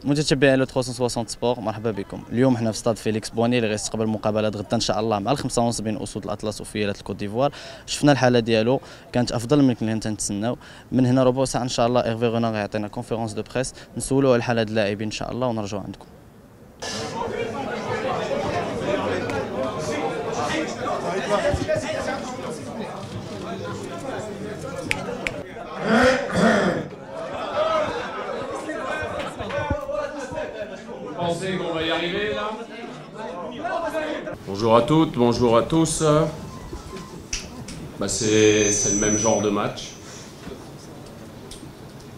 متتبعين لو 360 سبور، مرحبا بكم. اليوم حنا في استاد فيليكس بواني اللي غيستقبل مقابلات غدا ان شاء الله مع الخمسه بين اسود الاطلس وفيلات الكوت ديفوار. شفنا الحاله ديالو كانت افضل من اللي كنا تنتسناو. من هنا ربع ساعه ان شاء الله ايرفي غونا غيعطينا كونفيرونس دو بريس نسولوا على حاله اللاعبين ان شاء الله ونرجعوا عندكم. Pensez qu'on va y arriver là? Bonjour à toutes, bonjour à tous. C'est le même genre de match.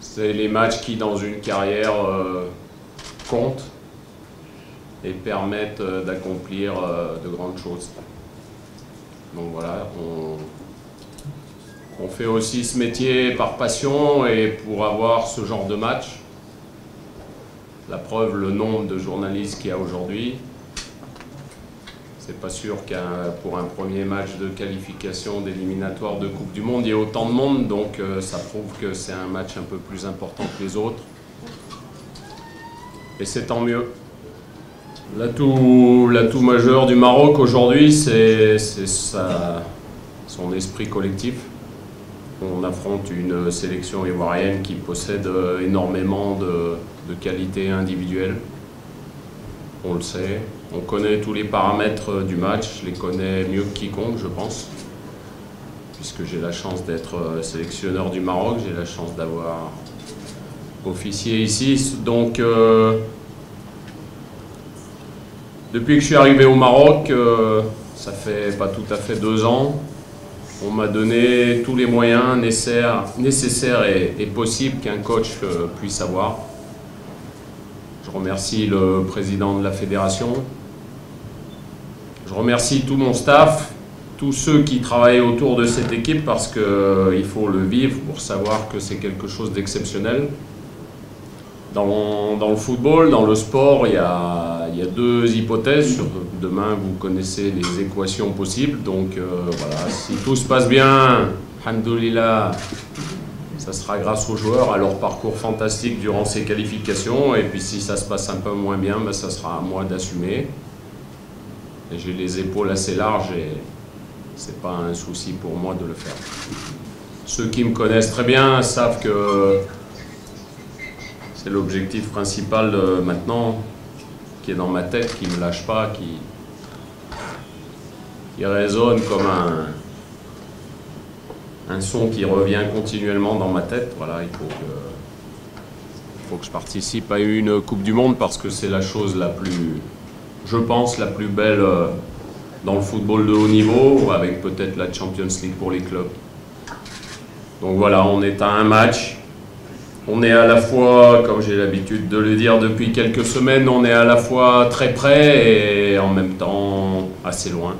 C'est les matchs qui dans une carrière comptent et permettent d'accomplir de grandes choses. Donc voilà, on fait aussi ce métier par passion et pour avoir ce genre de match. La preuve, le nombre de journalistes qu'il y a aujourd'hui, c'est pas sûr pour un premier match de qualification d'éliminatoire de Coupe du Monde, il y ait autant de monde, donc ça prouve que c'est un match un peu plus important que les autres. Et c'est tant mieux. L'atout majeur du Maroc aujourd'hui, c'est son esprit collectif. On affronte une sélection ivoirienne qui possède énormément de qualités individuelles. On le sait. On connaît tous les paramètres du match. Je les connais mieux que quiconque, je pense. Puisque j'ai la chance d'être sélectionneur du Maroc. J'ai la chance d'avoir officié ici. Donc, depuis que je suis arrivé au Maroc, ça fait pas tout à fait 2 ans. On m'a donné tous les moyens nécessaires et possibles qu'un coach puisse avoir. Je remercie le président de la fédération. Je remercie tout mon staff, tous ceux qui travaillent autour de cette équipe parce qu'il faut le vivre pour savoir que c'est quelque chose d'exceptionnel. Dans le football, dans le sport, il y a 2 hypothèses. Demain, vous connaissez les équations possibles. Donc voilà, si tout se passe bien, alhamdoulilah, ça sera grâce aux joueurs, à leur parcours fantastique durant ces qualifications. Et puis si ça se passe un peu moins bien, ça sera à moi d'assumer. Et j'ai les épaules assez larges et c'est pas un souci pour moi de le faire. Ceux qui me connaissent très bien savent que c'est l'objectif principal maintenant qui est dans ma tête, qui ne me lâche pas, qui résonne comme un son qui revient continuellement dans ma tête. Voilà, il faut que je participe à une Coupe du Monde parce que c'est la chose la plus, je pense, la plus belle dans le football de haut niveau, avec peut-être la Champions League pour les clubs. Donc voilà, on est à un match. On est à la fois, comme j'ai l'habitude de le dire depuis quelques semaines, on est à la fois très près et en même temps assez loin.